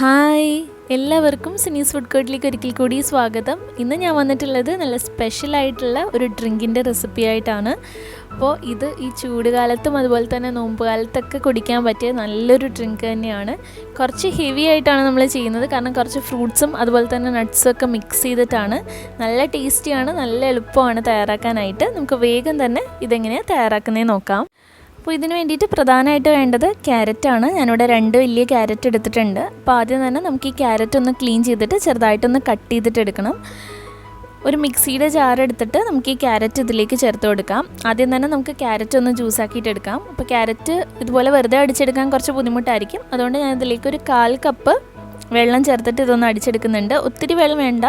Hi, എല്ലാവർക്കും സിനീസ് food കോർട്ടിലേക്ക് ഒരിക്കൽ കൂടി സ്വാഗതം. ഇന്ന് ഞാൻ വന്നിട്ടുള്ളത് നല്ല സ്പെഷ്യലായിട്ടുള്ള ഒരു ഡ്രിങ്കിൻ്റെ റെസിപ്പി ആയിട്ടാണ്. അപ്പോൾ ഇത് ഈ ചൂടുകാലത്തും അതുപോലെ തന്നെ നോമ്പ് കാലത്തൊക്കെ കുടിക്കാൻ പറ്റിയ നല്ലൊരു ഡ്രിങ്ക് തന്നെയാണ്. കുറച്ച് ഹെവി ആയിട്ടാണ് നമ്മൾ ചെയ്യുന്നത്, കാരണം കുറച്ച് ഫ്രൂട്ട്സും അതുപോലെ തന്നെ നട്ട്സൊക്കെ മിക്സ് ചെയ്തിട്ടാണ്. നല്ല ടേസ്റ്റിയാണ്, നല്ല എളുപ്പമാണ് തയ്യാറാക്കാനായിട്ട്. നമുക്ക് വേഗം തന്നെ ഇതെങ്ങനെയാണ് തയ്യാറാക്കുന്നതെന്ന് നോക്കാം. അപ്പോൾ ഇതിന് വേണ്ടിയിട്ട് പ്രധാനമായിട്ട് വേണ്ടത് ക്യാരറ്റാണ്. ഞാനിവിടെ 2 വലിയ ക്യാരറ്റ് എടുത്തിട്ടുണ്ട്. അപ്പോൾ ആദ്യം തന്നെ നമുക്ക് ഈ ക്യാരറ്റ് ഒന്ന് ക്ലീൻ ചെയ്തിട്ട് ചെറുതായിട്ടൊന്ന് കട്ട് ചെയ്തിട്ട് എടുക്കണം. ഒരു മിക്സിയുടെ ജാർ എടുത്തിട്ട് നമുക്ക് ഈ ക്യാരറ്റ് ഇതിലേക്ക് ചേർത്ത് കൊടുക്കാം. ആദ്യം തന്നെ നമുക്ക് ക്യാരറ്റ് ഒന്ന് ജ്യൂസാക്കിയിട്ട് എടുക്കാം. അപ്പോൾ ക്യാരറ്റ് ഇതുപോലെ വെറുതെ അടിച്ചെടുക്കാൻ കുറച്ച് ബുദ്ധിമുട്ടായിരിക്കും. അതുകൊണ്ട് ഞാൻ ഇതിലേക്ക് ഒരു 1/4 കപ്പ് വെള്ളം ചേർത്തിട്ട് ഇതൊന്ന് അടിച്ചെടുക്കുന്നുണ്ട്. ഒത്തിരി വെള്ളം വേണ്ട,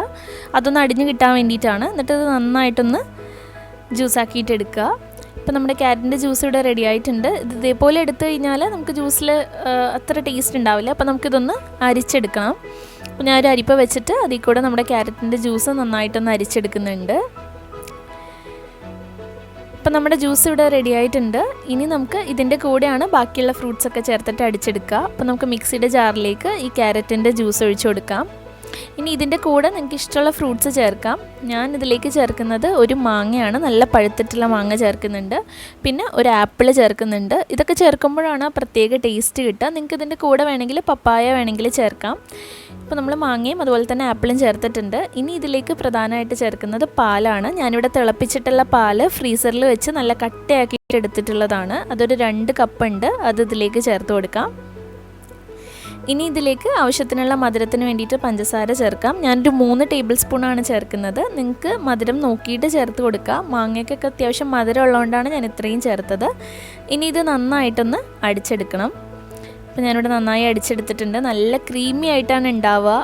അതൊന്ന് അടിഞ്ഞ് കിട്ടാൻ വേണ്ടിയിട്ടാണ്. എന്നിട്ട് ഇത് നന്നായിട്ടൊന്ന് ജ്യൂസാക്കിയിട്ട് എടുക്കുക. ഇപ്പോൾ നമ്മുടെ ക്യാരറ്റിൻ്റെ ജ്യൂസ് ഇവിടെ റെഡി ആയിട്ടുണ്ട്. ഇത് ഇതേപോലെ എടുത്തു കഴിഞ്ഞാൽ നമുക്ക് ജ്യൂസിൽ അത്ര ടേസ്റ്റ് ഉണ്ടാവില്ല. അപ്പോൾ നമുക്കിതൊന്ന് അരിച്ചെടുക്കണം. അപ്പോൾ ഞാനൊരു അരിപ്പ വെച്ചിട്ട് അതിൽ കൂടെ നമ്മുടെ ക്യാരറ്റിൻ്റെ ജ്യൂസ് നന്നായിട്ടൊന്ന് അരിച്ചെടുക്കുന്നുണ്ട്. അപ്പോൾ നമ്മുടെ ജ്യൂസ് ഇവിടെ റെഡി ആയിട്ടുണ്ട്. ഇനി നമുക്ക് ഇതിൻ്റെ കൂടെയാണ് ബാക്കിയുള്ള ഫ്രൂട്ട്സൊക്കെ ചേർത്തിട്ട് അടിച്ചെടുക്കുക. അപ്പോൾ നമുക്ക് മിക്സിയുടെ ജാറിലേക്ക് ഈ ക്യാരറ്റിൻ്റെ ജ്യൂസ് ഒഴിച്ചു കൊടുക്കാം. ഇനി ഇതിൻ്റെ കൂടെ നിങ്ങൾക്ക് ഇഷ്ടമുള്ള ഫ്രൂട്ട്സ് ചേർക്കാം. ഞാൻ ഇതിലേക്ക് ചേർക്കുന്നത് ഒരു മാങ്ങയാണ്, നല്ല പഴുത്തിട്ടുള്ള മാങ്ങ ചേർക്കുന്നുണ്ട്. പിന്നെ ഒരു ആപ്പിൾ ചേർക്കുന്നുണ്ട്. ഇതൊക്കെ ചേർക്കുമ്പോഴാണ് പ്രത്യേക ടേസ്റ്റ് കിട്ടുക. നിങ്ങൾക്ക് ഇതിൻ്റെ കൂടെ വേണമെങ്കിൽ പപ്പായ വേണമെങ്കിൽ ചേർക്കാം. ഇപ്പോൾ നമ്മൾ മാങ്ങയും അതുപോലെ തന്നെ ആപ്പിളും ചേർത്തിട്ടുണ്ട്. ഇനി ഇതിലേക്ക് പ്രധാനമായിട്ട് ചേർക്കുന്നത് പാലാണ്. ഞാനിവിടെ തിളപ്പിച്ചിട്ടുള്ള പാല് ഫ്രീസറിൽ വെച്ച് നല്ല കട്ടയാക്കിയിട്ട് എടുത്തിട്ടുള്ളതാണ്. അതൊരു 2 കപ്പ് ഉണ്ട്. അത് ഇതിലേക്ക് ചേർത്ത് കൊടുക്കാം. ഇനി ഇതിലേക്ക് ആവശ്യത്തിനുള്ള മധുരത്തിന് വേണ്ടിയിട്ട് പഞ്ചസാര ചേർക്കാം. ഞാനൊരു 3 ടേബിൾ സ്പൂണാണ് ചേർക്കുന്നത്. നിങ്ങൾക്ക് മധുരം നോക്കിയിട്ട് ചേർത്ത് കൊടുക്കാം. മാങ്ങയ്ക്കൊക്കെ അത്യാവശ്യം മധുരം ഉള്ളതുകൊണ്ടാണ് ഞാൻ ഇത്രയും ചേർത്തത്. ഇനി ഇത് നന്നായിട്ടൊന്ന് അടിച്ചെടുക്കണം. അപ്പോൾ ഞാനിവിടെ നന്നായി അടിച്ചെടുത്തിട്ടുണ്ട്. നല്ല ക്രീമി ആയിട്ടാണ് ഉണ്ടാവുക.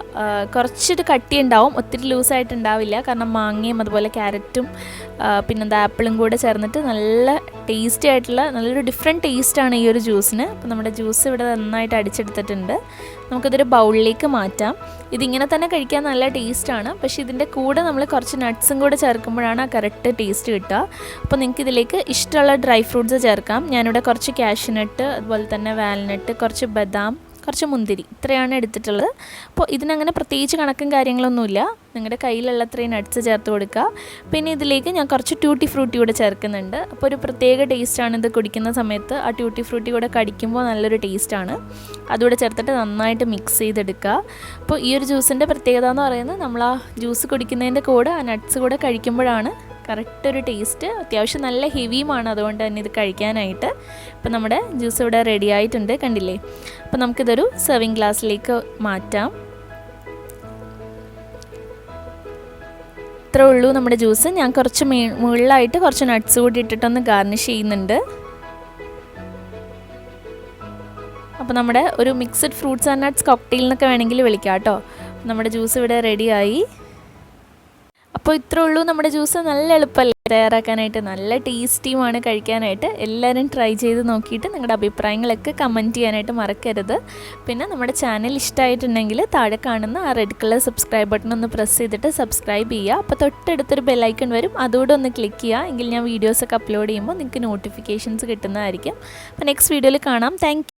കുറച്ചൊരു കട്ടി ഉണ്ടാവും, ഒത്തിരി ലൂസായിട്ട് ഉണ്ടാവില്ല. കാരണം മാങ്ങയും അതുപോലെ ക്യാരറ്റും പിന്നെന്താ ആപ്പിളും കൂടെ ചേർന്നിട്ട് നല്ല ടേസ്റ്റി ആയിട്ടുള്ള നല്ലൊരു ഡിഫറെൻറ്റ് ടേസ്റ്റാണ് ഈ ഒരു ജ്യൂസിന്. അപ്പോൾ നമ്മുടെ ജ്യൂസ് ഇവിടെ നന്നായിട്ട് അടിച്ചെടുത്തിട്ടുണ്ട്. നമുക്കിതൊരു ബൗളിലേക്ക് മാറ്റാം. ഇതിങ്ങനെ തന്നെ കഴിക്കാൻ നല്ല ടേസ്റ്റാണ്. പക്ഷേ ഇതിൻ്റെ കൂടെ നമ്മൾ കുറച്ച് നട്ട്സും കൂടെ ചേർക്കുമ്പോഴാണ് ആ കറക്റ്റ് ടേസ്റ്റ് കിട്ടുക. അപ്പോൾ നിങ്ങൾക്ക് ഇതിലേക്ക് ഇഷ്ടമുള്ള ഡ്രൈ ഫ്രൂട്ട്സ് ചേർക്കാം. ഞാനിവിടെ കുറച്ച് കാഷ്യൂനട്ട്, അതുപോലെ തന്നെ വാൽനട്ട്, കുറച്ച് ബദാം, കുറച്ച് മുന്തിരി, ഇത്രയാണ് എടുത്തിട്ടുള്ളത്. അപ്പോൾ ഇതിനങ്ങനെ പ്രത്യേകിച്ച് കണക്കും കാര്യങ്ങളൊന്നുമില്ല. നിങ്ങളുടെ കയ്യിലുള്ള അത്രയും നട്ട്സ് ചേർത്ത് കൊടുക്കുക. പിന്നെ ഇതിലേക്ക് ഞാൻ കുറച്ച് ട്യൂട്ടി ഫ്രൂട്ടി കൂടെ ചേർക്കുന്നുണ്ട്. അപ്പോൾ ഒരു പ്രത്യേക ടേസ്റ്റാണ് ഇത് കുടിക്കുന്ന സമയത്ത്. ആ ട്യൂട്ടി ഫ്രൂട്ടി കൂടെ കടിക്കുമ്പോൾ നല്ലൊരു ടേസ്റ്റാണ്. അതുകൂടെ ചേർത്തിട്ട് നന്നായിട്ട് മിക്സ് ചെയ്തെടുക്കുക. അപ്പോൾ ഈ ഒരു ജ്യൂസിൻ്റെ പ്രത്യേകത എന്ന് പറയുന്നത് നമ്മൾ ആ ജ്യൂസ് കുടിക്കുന്നതിൻ്റെ കൂടെ ആ നട്ട്സ് കൂടെ കഴിക്കുമ്പോഴാണ് കറക്റ്റ് ഒരു ടേസ്റ്റ്. അത്യാവശ്യം നല്ല ഹെവിയുമാണ്, അതുകൊണ്ട് തന്നെ ഇത് കഴിക്കാനായിട്ട്. അപ്പോൾ നമ്മുടെ ജ്യൂസ് ഇവിടെ റെഡി ആയിട്ടുണ്ട്, കണ്ടില്ലേ. അപ്പോൾ നമുക്കിതൊരു സെർവിങ് ഗ്ലാസ്സിലേക്ക് മാറ്റാം. ഇത്രേ ഉള്ളൂ നമ്മുടെ ജ്യൂസ്. ഞാൻ കുറച്ച് മുകളിലായിട്ട് കുറച്ച് നട്ട്സ് കൂടി ഇട്ടിട്ടൊന്ന് ഗാർണിഷ് ചെയ്യുന്നുണ്ട്. അപ്പോൾ നമ്മുടെ ഒരു mixed fruits and nuts cocktail എന്നൊക്കെ വേണമെങ്കിൽ വിളിക്കാം കേട്ടോ. നമ്മുടെ ജ്യൂസ് ഇവിടെ റെഡിയായി. അപ്പോൾ ഇത്രേ ഉള്ളൂ നമ്മുടെ ജ്യൂസ്. നല്ല എളുപ്പമല്ലേ തയ്യാറാക്കാനായിട്ട്, നല്ല ടേസ്റ്റിയുമാണ് കഴിക്കാനായിട്ട്. എല്ലാവരും ട്രൈ ചെയ്ത് നോക്കിയിട്ട് നിങ്ങളുടെ അഭിപ്രായങ്ങളൊക്കെ കമൻറ്റ് ചെയ്യാനായിട്ട് മറക്കരുത്. പിന്നെ നമ്മുടെ ചാനൽ ഇഷ്ടമായിട്ടുണ്ടെങ്കിൽ താഴെ കാണുന്ന ആ റെഡ് കളർ സബ്സ്ക്രൈബ് ബട്ടൺ ഒന്ന് പ്രസ് ചെയ്തിട്ട് സബ്സ്ക്രൈബ് ചെയ്യുക. അപ്പോൾ തൊട്ടടുത്തൊരു ബെല്ലൈക്കൺ വരും, അതുകൂടെ ഒന്ന് ക്ലിക്ക് ചെയ്യുക. എങ്കിൽ ഞാൻ വീഡിയോസൊക്കെ അപ്ലോഡ് ചെയ്യുമ്പോൾ നിങ്ങൾക്ക് നോട്ടിഫിക്കേഷൻസ് കിട്ടുന്നതായിരിക്കും. അപ്പോൾ നെക്സ്റ്റ് വീഡിയോയിൽ കാണാം. താങ്ക്